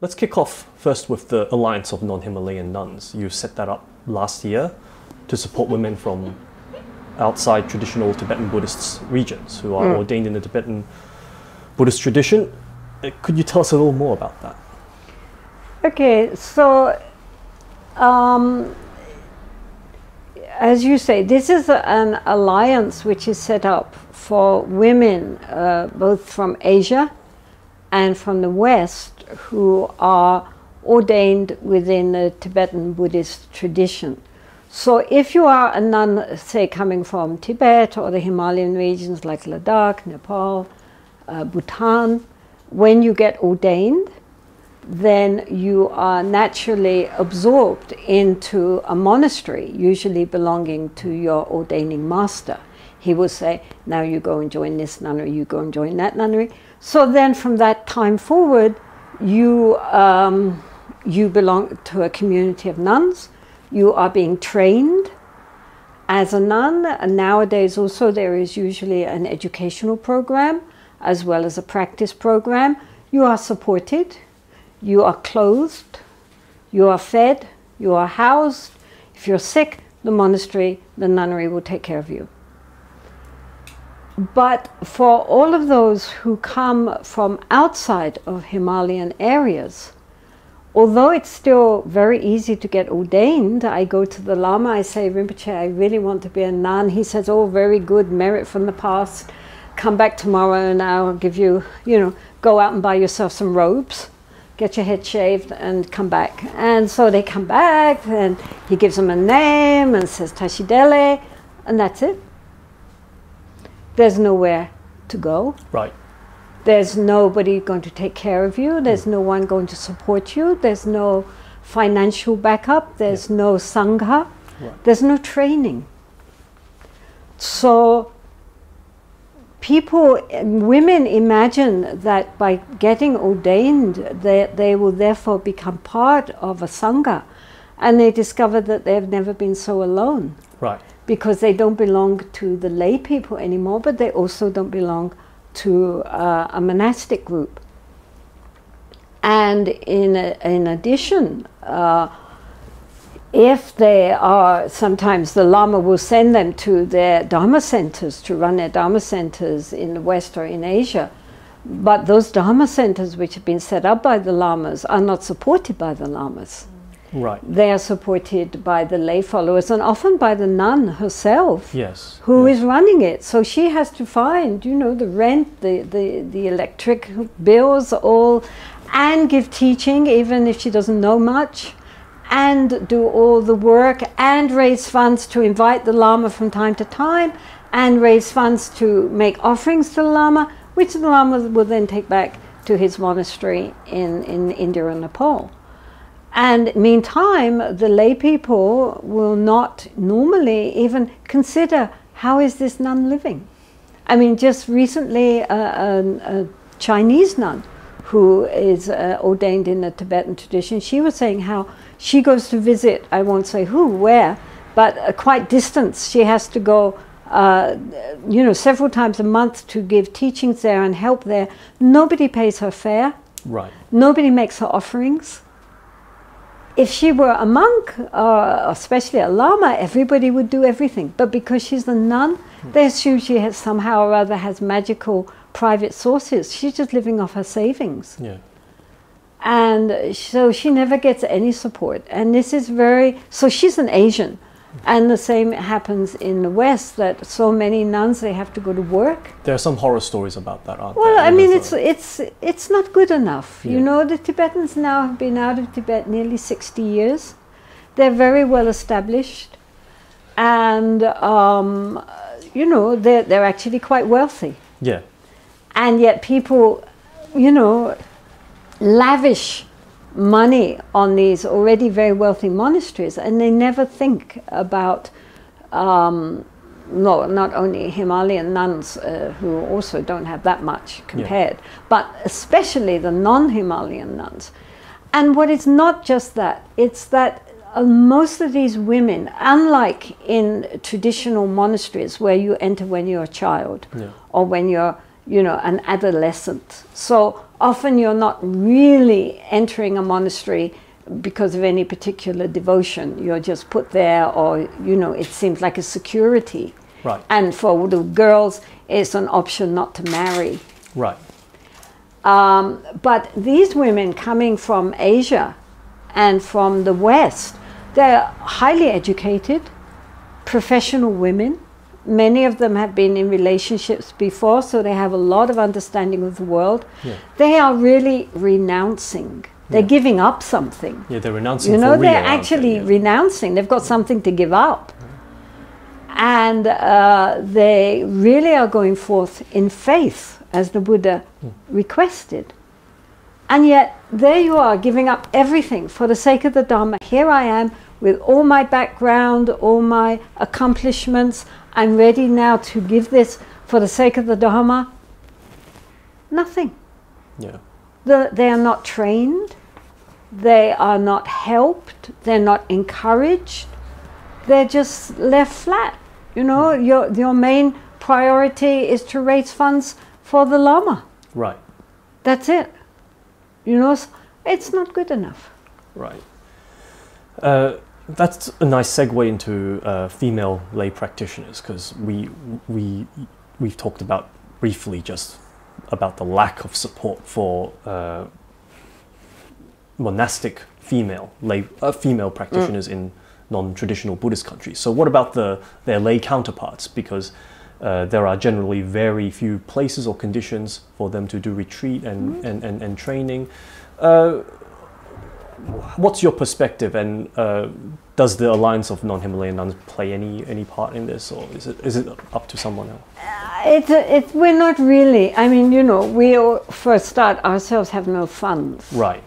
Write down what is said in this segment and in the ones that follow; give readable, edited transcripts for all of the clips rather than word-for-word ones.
let's kick off first with the Alliance of Non-Himalayan Nuns. You set that up last year to support women from outside traditional Tibetan Buddhist regions who are ordained in the Tibetan Buddhist tradition. Could you tell us a little more about that? Okay, so as you say, this is an alliance which is set up for women both from Asia and from the West who are ordained within the Tibetan Buddhist tradition. So if you are a nun, say, coming from Tibet or the Himalayan regions like Ladakh, Nepal, Bhutan, when you get ordained, then you are naturally absorbed into a monastery, usually belonging to your ordaining master. He will say, now you go and join this nunnery, you go and join that nunnery. So then from that time forward, you belong to a community of nuns. You are being trained as a nun, and nowadays also there is usually an educational program as well as a practice program. You are supported, you are clothed, you are fed, you are housed. If you're sick, the monastery, the nunnery will take care of you. But for all of those who come from outside of Himalayan areas, although it's still very easy to get ordained, I go to the Lama, I say, Rinpoche, I really want to be a nun. He says, oh, very good, merit from the past. Come back tomorrow and I'll give you, go out and buy yourself some robes, get your head shaved and come back. And so they come back and he gives them a name and says Tashidele, and that's it. There's nowhere to go. Right. There's nobody going to take care of you. There's no one going to support you. There's no financial backup. There's no sangha. Right. There's no training. So women imagine that by getting ordained, they will therefore become part of a sangha. And they discover that they've never been so alone. Right. Because they don't belong to the lay people anymore, but they also don't belong to a monastic group. And in addition, if they are, sometimes the Lama will send them to their Dharma centers, to run their Dharma centers in the West or in Asia. But those Dharma centers which have been set up by the Lamas are not supported by the Lamas. Right. They are supported by the lay followers and often by the nun herself, yes, who is running it. So she has to find, the rent, the electric bills, all, and give teaching, even if she doesn't know much, and do all the work, and raise funds to invite the Lama from time to time, and raise funds to make offerings to the Lama, which the Lama will then take back to his monastery in India and Nepal. And meantime, the lay people will not normally even consider, how is this nun living? I mean, just recently, a Chinese nun who is ordained in the Tibetan tradition, she was saying how she goes to visit, I won't say who, where, but quite distance. She has to go, several times a month to give teachings there and help there. Nobody pays her fare. Right. Nobody makes her offerings. If she were a monk, especially a Lama, everybody would do everything. But because she's a nun, they assume she has somehow or other has magical private sources. She's just living off her savings. Yeah. And so she never gets any support. And this is so she's an Asian. And the same happens in the West, that so many nuns, they have to go to work. There are some horror stories about that, aren't there? Well, I mean, it's not good enough. Yeah. The Tibetans now have been out of Tibet nearly 60 years. They're very well established. And, they're actually quite wealthy. Yeah. And yet people, lavish money on these already very wealthy monasteries, and they never think about not only Himalayan nuns who also don't have that much compared, but especially the non-Himalayan nuns. And what is not just that, it's that most of these women, unlike in traditional monasteries where you enter when you're a child, or when you're you know, an adolescent. So often you're not really entering a monastery because of any particular devotion. You're just put there, or, you know, it seems like a security. Right. And for the girls, it's an option not to marry. Right. But these women coming from Asia and from the West, they're highly educated, professional women. Many of them have been in relationships before, so they have a lot of understanding of the world. Yeah. They are really renouncing. They're giving up something. Yeah, they're renouncing. You know, for real, they're actually renouncing. They've got something to give up. And they really are going forth in faith, as the Buddha requested. And yet, there you are, giving up everything for the sake of the Dharma. Here I am, with all my background, all my accomplishments. I'm ready now to give this for the sake of the Dharma. Nothing. Yeah. They are not trained. They are not helped. They're not encouraged. They're just left flat. You know, your main priority is to raise funds for the Lama. Right. That's it. You know, it's not good enough. Right. That's a nice segue into female lay practitioners, because we've talked about briefly just about the lack of support for monastic female practitioners in non-traditional Buddhist countries. So what about their lay counterparts? Because there are generally very few places or conditions for them to do retreat and training. What's your perspective, and does the Alliance of Non-Himalayan Nuns play any part in this, or is it up to someone else? We're not really. I mean, you know, we for a start ourselves have no funds. Right.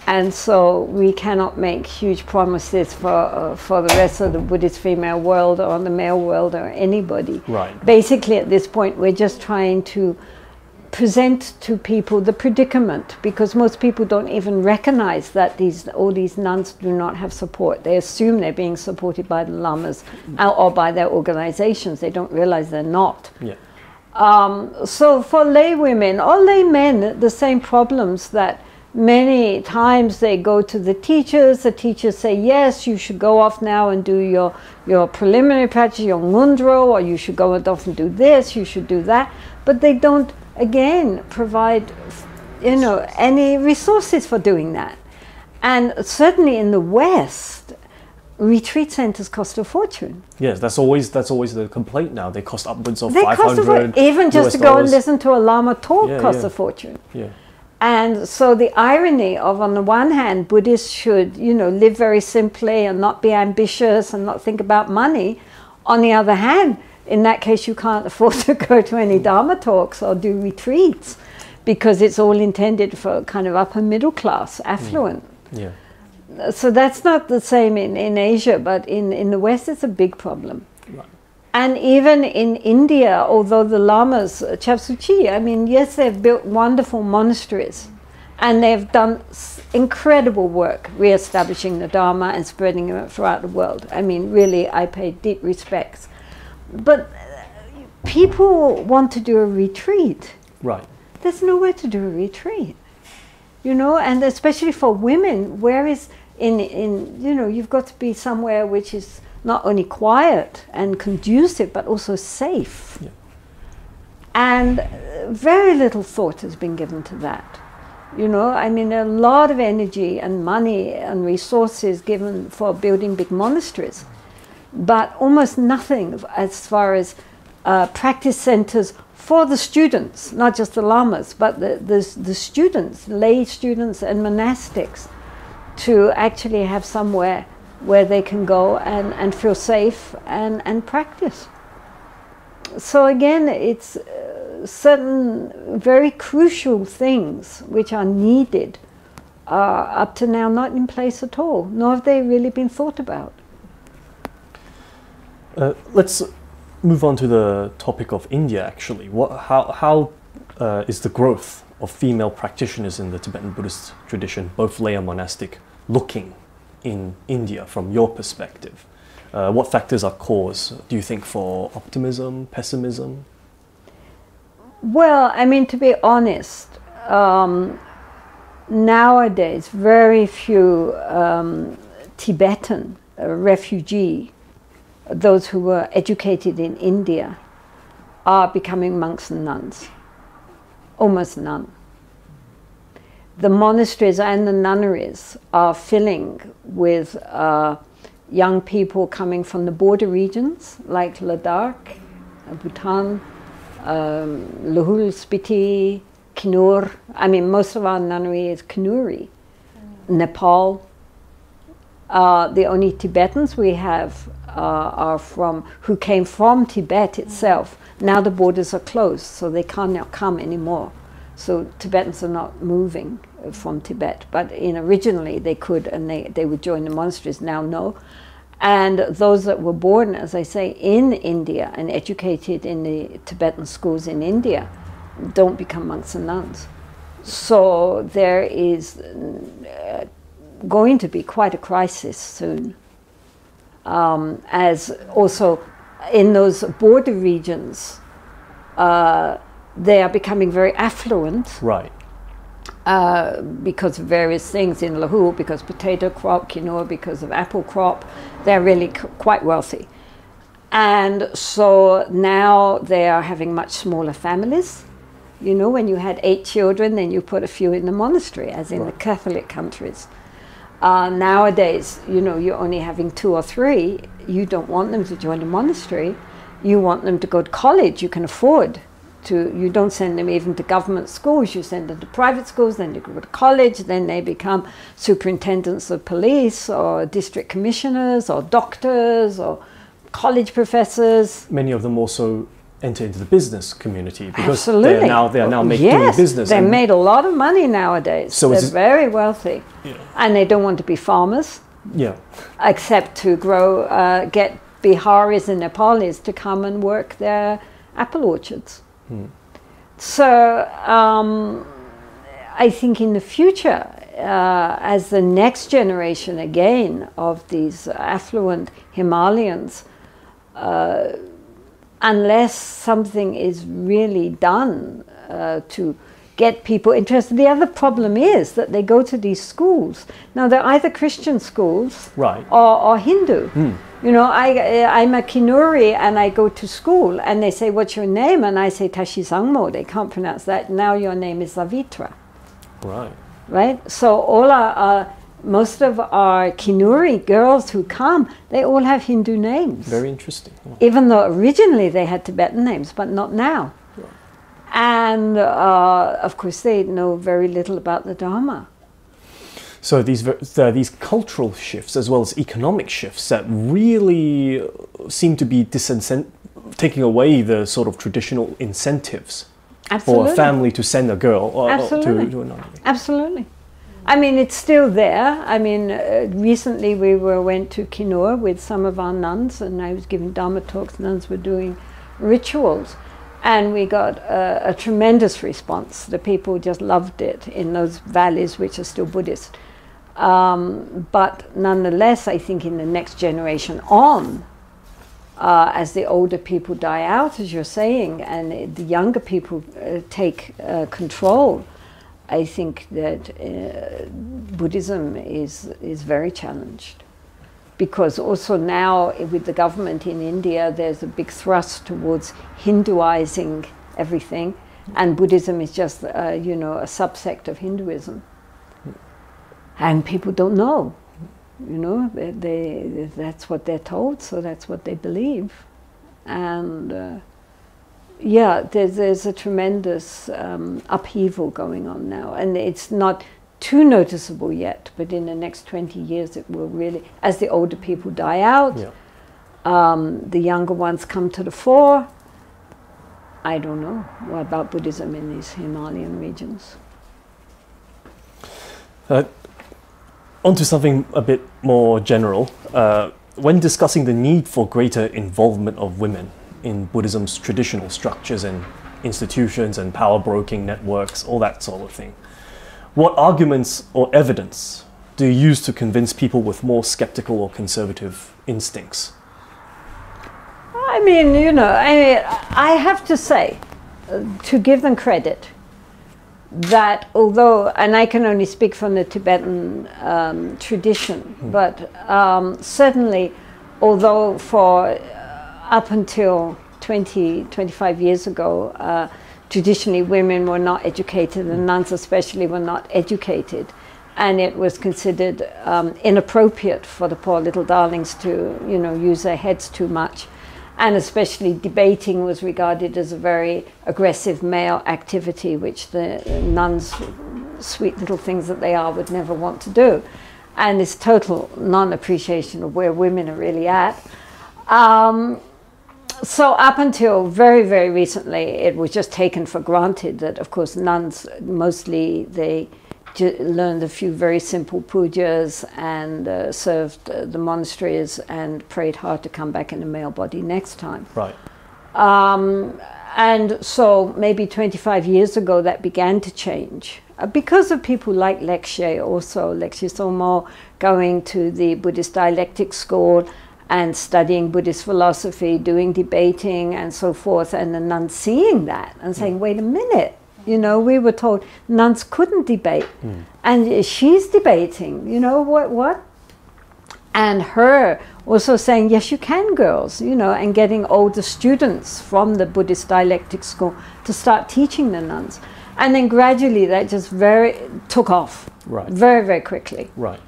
And so we cannot make huge promises for the rest of the Buddhist female world or the male world or anybody. Right. Basically, at this point, we're just trying to present to people the predicament, because most people don't even recognize that all these nuns do not have support. They assume they're being supported by the lamas or by their organizations. They don't realize they're not. Yeah. So for lay women or lay men, the same problems that many times they go to the teachers say, yes, you should go off now and do your preliminary practice, your mundro, or you should go off and do this, you should do that. But they don't, again, provide, you know, any resources for doing that. And certainly in the West, retreat centers cost a fortune. Yes, that's always the complaint now. They cost upwards of $500. Even just to go and listen to a Lama talk costs a fortune. Yeah. And so the irony of, on the one hand, Buddhists should, you know, live very simply and not be ambitious and not think about money. On the other hand, in that case, you can't afford to go to any Dharma talks or do retreats, because it's all intended for kind of upper middle class, affluent. Yeah. So that's not the same in Asia, but in the West, it's a big problem. Right. And even in India, although the lamas, Chapsuchi, I mean, yes, they've built wonderful monasteries, and they've done incredible work re-establishing the Dharma and spreading it throughout the world. I mean, really, I pay deep respects. But people want to do a retreat. Right. There's nowhere to do a retreat, you know, and especially for women, where is you know, you've got to be somewhere which is not only quiet and conducive, but also safe. Yeah. And very little thought has been given to that. You know, I mean, a lot of energy and money and resources given for building big monasteries, but almost nothing as far as practice centers for the students, not just the lamas, but the students, lay students and monastics, to actually have somewhere where they can go and feel safe and practice. So again, it's certain very crucial things which are needed are up to now not in place at all, nor have they really been thought about. Let's move on to the topic of India, actually. How is the growth of female practitioners in the Tibetan Buddhist tradition, both lay and monastic, looking in India from your perspective? What factors are cause, do you think, for optimism, pessimism? Well, I mean, to be honest, nowadays very few Tibetan refugee, those who were educated in India, are becoming monks and nuns. Almost none. The monasteries and the nunneries are filling with young people coming from the border regions like Ladakh, Bhutan, Lahul Spiti, Kinur. I mean, most of our nunnery is Kanuri. Nepal. The only Tibetans we have are who came from Tibet itself. Now the borders are closed, so they cannot come anymore. So Tibetans are not moving from Tibet, but originally they could, and they would join the monasteries. Now no. And those that were born, as I say, in India and educated in the Tibetan schools in India don't become monks and nuns. So there is going to be quite a crisis soon. As also in those border regions, they are becoming very affluent. Right. Because of various things in Lahul, because potato crop, Kinur, because of apple crop, they're really quite wealthy. And so now they are having much smaller families. You know, when you had 8 children, then you put a few in the monastery, as in the Catholic countries. Nowadays, you know, you're only having 2 or 3. You don't want them to join a monastery. You want them to go to college. You can afford to. You don't send them even to government schools. You send them to private schools. Then they go to college. Then they become superintendents of police or district commissioners or doctors or college professors. Many of them also enter into the business community because Absolutely. they are now doing business. They made a lot of money nowadays. So they're very wealthy. Yeah. And they don't want to be farmers. Yeah. Except to get Biharis and Nepalis to come and work their apple orchards. So I think in the future, as the next generation again of these affluent Himalayans, unless something is really done to get people interested. The other problem is that they go to these schools. Now they're either Christian schools or Hindu. You know, I'm a Kinuri and I go to school and they say, what's your name? And I say Tashi Sangmo. They can't pronounce that. Now your name is Savitra. Right. Right? So all most of our Kinuri girls who come, they all have Hindu names. Very interesting. Yeah. Even though originally they had Tibetan names, but not now. Yeah. And of course they know very little about the Dharma. So there are these cultural shifts as well as economic shifts that really seem to be taking away the sort of traditional incentives for a family to send a girl to another. Absolutely. I mean, it's still there. I mean, recently we went to Kinur with some of our nuns and I was giving Dharma talks. Nuns were doing rituals. And we got a tremendous response. The people just loved it in those valleys which are still Buddhist. But nonetheless, I think in the next generation on, as the older people die out, as you're saying, and the younger people take control, I think that Buddhism is very challenged. Because also now with the government in India, there's a big thrust towards Hinduizing everything, and Buddhism is just, you know, a subsect of Hinduism. And people don't know, you know, that's what they're told, so that's what they believe. And yeah, there's a tremendous upheaval going on now, and it's not too noticeable yet, but in the next 20 years it will really, as the older people die out, the younger ones come to the fore. I don't know what about Buddhism in these Himalayan regions. On to something a bit more general. When discussing the need for greater involvement of women in Buddhism's traditional structures and institutions and power broking networks, all that sort of thing, what arguments or evidence do you use to convince people with more skeptical or conservative instincts? I mean, you know, I have to say to give them credit that although, and I can only speak from the Tibetan tradition, but certainly although for up until 25 years ago, traditionally women were not educated, and nuns especially were not educated, and it was considered inappropriate for the poor little darlings to, you know, use their heads too much. And especially debating was regarded as a very aggressive male activity, which the nuns, sweet little things that they are, would never want to do. And this total non-appreciation of where women are really at. So up until very, very recently, it was just taken for granted that, of course, nuns, mostly they learned a few very simple pujas and served the monasteries and prayed hard to come back in a male body next time. Right. And so maybe 25 years ago that began to change because of people like Lexie also, Lexie Somo, going to the Buddhist dialectic school and studying Buddhist philosophy, doing debating and so forth, and the nuns seeing that and saying, wait a minute, you know, we were told nuns couldn't debate, and she's debating, you know, what? And her also saying, yes, you can, girls, you know, and getting older students from the Buddhist dialectic school to start teaching the nuns. And then gradually that just took off, right, very, very quickly. Right.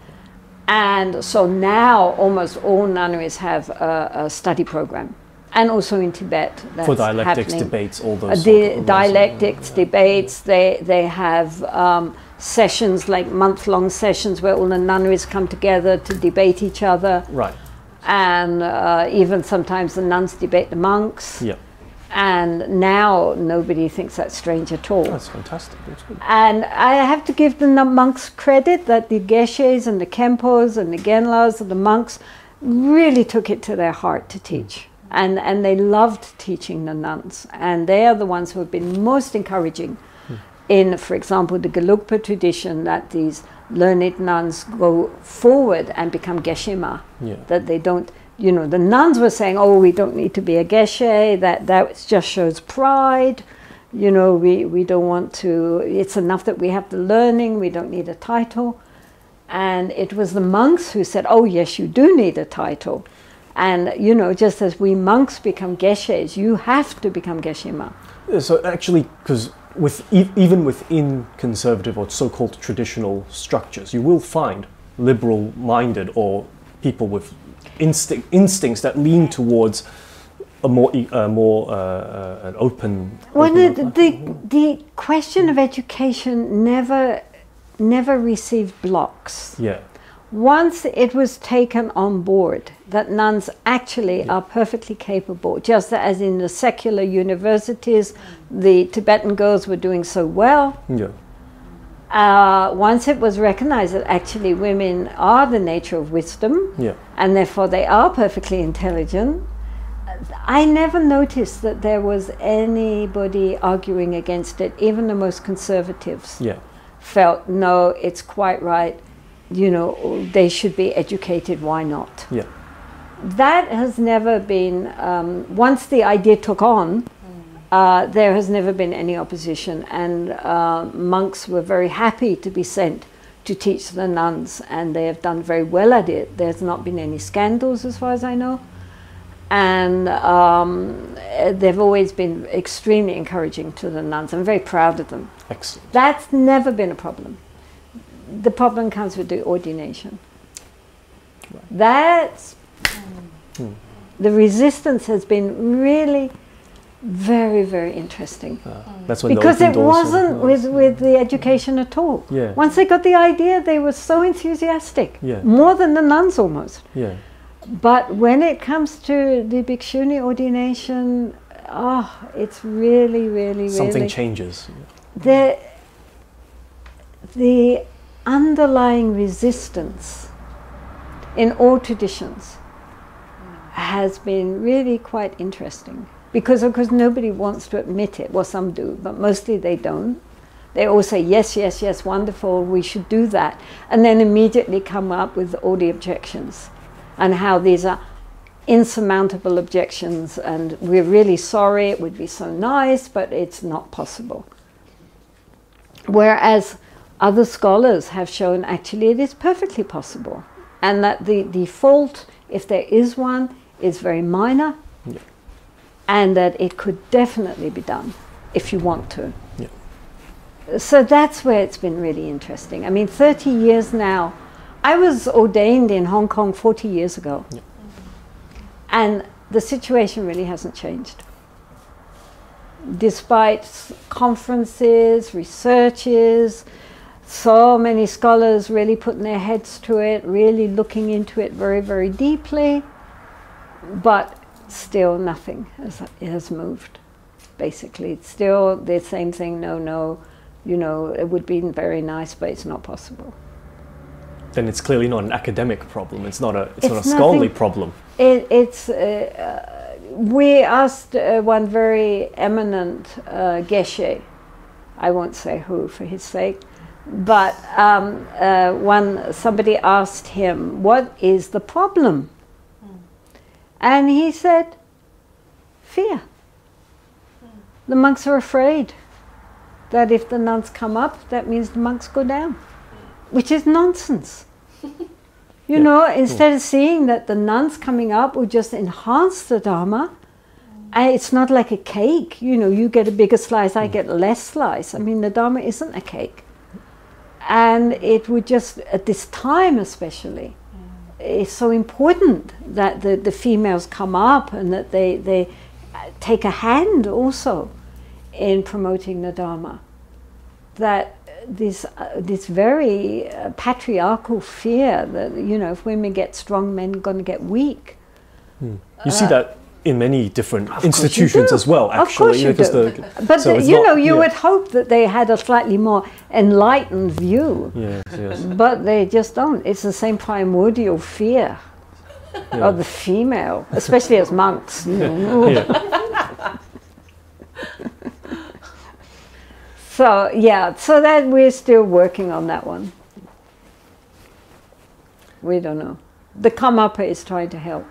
And so now almost all nunneries have a study program. And also in Tibet, that's for dialectics, happening. debates, all those. The dialectics, debates, they have sessions, like month-long sessions where all the nunneries come together to debate each other. Right. And even sometimes the nuns debate the monks. Yeah. And now nobody thinks that's strange at all. That's fantastic. That's good. And I have to give the monks credit that the geshes and the khenpos and the genlas and the monks really took it to their heart to teach. And they loved teaching the nuns. And they are the ones who have been most encouraging in, for example, the Gelugpa tradition, that these learned nuns go forward and become geshe-ma. Yeah. That they don't, you know, the nuns were saying, oh, we don't need to be a geshe, that just shows pride. You know, we don't want to, it's enough that we have the learning, we don't need a title. And it was the monks who said, oh, yes, you do need a title. And, you know, just as we monks become geshes, you have to become geshe-ma. Yeah, so actually, because even within conservative or so-called traditional structures, you will find liberal-minded or people with instincts that lean towards a more an open. Well, the question of education never received blocks. Yeah. Once it was taken on board that nuns actually are perfectly capable, just as in the secular universities, the Tibetan girls were doing so well. Yeah. Once it was recognized that actually women are the nature of wisdom, and therefore they are perfectly intelligent, I never noticed that there was anybody arguing against it. Even the most conservatives felt, no, it's quite right. You know, they should be educated, why not? Yeah. That has never been, once the idea took on, there has never been any opposition, and monks were very happy to be sent to teach the nuns, and they have done very well at it. There's not been any scandals as far as I know, and they've always been extremely encouraging to the nuns. I'm very proud of them. Excellent. That's never been a problem. The problem comes with the ordination. Right. That's the resistance has been really very, very interesting. That's when because it wasn't with the education at all. Yeah. Once they got the idea, they were so enthusiastic. Yeah. More than the nuns almost. Yeah. But when it comes to the bhikshuni ordination, it's really something changes. The underlying resistance in all traditions has been really quite interesting, because of course nobody wants to admit it. Well, some do, but mostly they don't. They all say yes, yes, yes, wonderful, we should do that, and then immediately come up with all the objections and how these are insurmountable objections, and we're really sorry, it would be so nice, but it's not possible. Whereas other scholars have shown actually it is perfectly possible, and that the fault, if there is one, is very minor, yeah, and that it could definitely be done if you want to. Yeah. So that's where it's been really interesting. I mean, 30 years now. I was ordained in Hong Kong 40 years ago, yeah, and the situation really hasn't changed. Despite conferences, researches, so many scholars really putting their heads to it, really looking into it very, very deeply, but still nothing has moved, basically. It's still the same thing, no, you know, it would be very nice, but it's not possible. Then it's clearly not an academic problem. It's not a scholarly problem. We asked one very eminent geshe, I won't say who for his sake, but somebody asked him, what is the problem? And he said, fear. The monks are afraid that if the nuns come up, that means the monks go down, which is nonsense. You know, instead of seeing that the nuns coming up will just enhance the Dharma, and it's not like a cake, you know, you get a bigger slice, I get less slice. I mean, the Dharma isn't a cake. And it would just, at this time especially, it's so important that the females come up and that they take a hand also in promoting the Dharma. That this very patriarchal fear that, you know, if women get strong, men are going to get weak. You see that in many different institutions as well, actually. Of course you do. But so you know, you would hope that they had a slightly more enlightened view. Yes, yes. But they just don't. It's the same primordial fear of the female, especially as monks. You know. Yeah. So yeah, so that we're still working on that one. We don't know. The Karmapa is trying to help.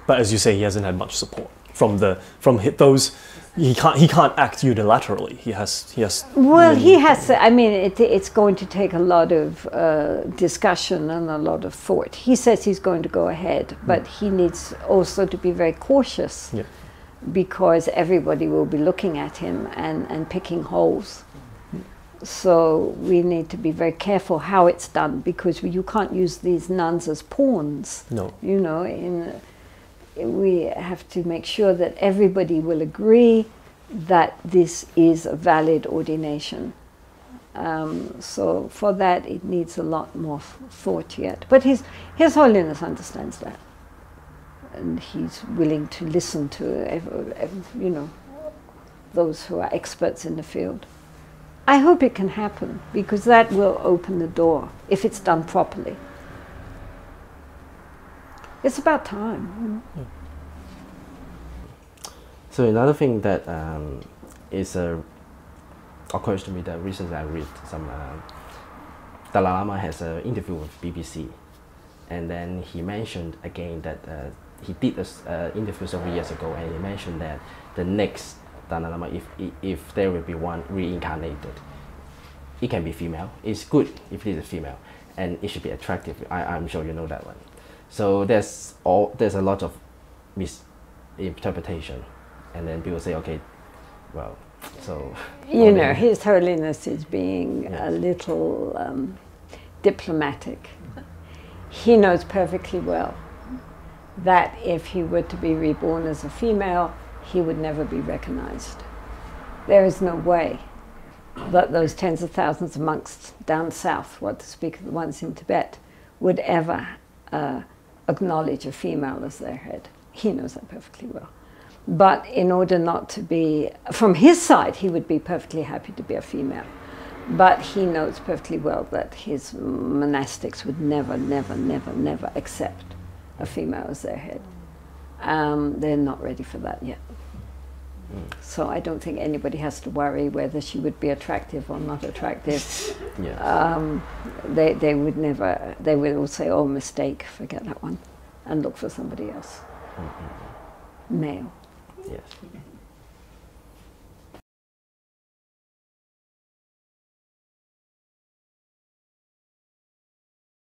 But as you say, he hasn't had much support from those. He can't act unilaterally. He has. Well, really, he has. I mean, it's going to take a lot of discussion and a lot of thought. He says he's going to go ahead, but he needs also to be very cautious. Yeah. Because everybody will be looking at him and picking holes. So we need to be very careful how it's done, because you can't use these nuns as pawns. No. You know, we have to make sure that everybody will agree that this is a valid ordination. So for that it needs a lot more thought yet. But His Holiness understands that. And he's willing to listen to, you know, those who are experts in the field. I hope it can happen, because that will open the door if it's done properly. It's about time. You know? Yeah. So another thing that occurs to me that recently I read some Dalai Lama has an interview with BBC, and then he mentioned again that. He did this interview several years ago, and he mentioned that the next Dalai Lama, if there will be one reincarnated, it can be female. It's good if it is a female, and it should be attractive. I'm sure you know that one. So there's a lot of misinterpretation, and then people say, okay, well, so you know, His Holiness is being a little diplomatic. He knows perfectly well that if he were to be reborn as a female, he would never be recognized. There is no way that those tens of thousands of monks down south, what to speak of the ones in Tibet, would ever acknowledge a female as their head. He knows that perfectly well. But in order not to be, from his side, he would be perfectly happy to be a female. But he knows perfectly well that his monastics would never, never, never, never accept a female as their head. They're not ready for that yet. So I don't think anybody has to worry whether she would be attractive or not attractive. They would never, they would all say, oh, mistake, forget that one, and look for somebody else. male. Yes.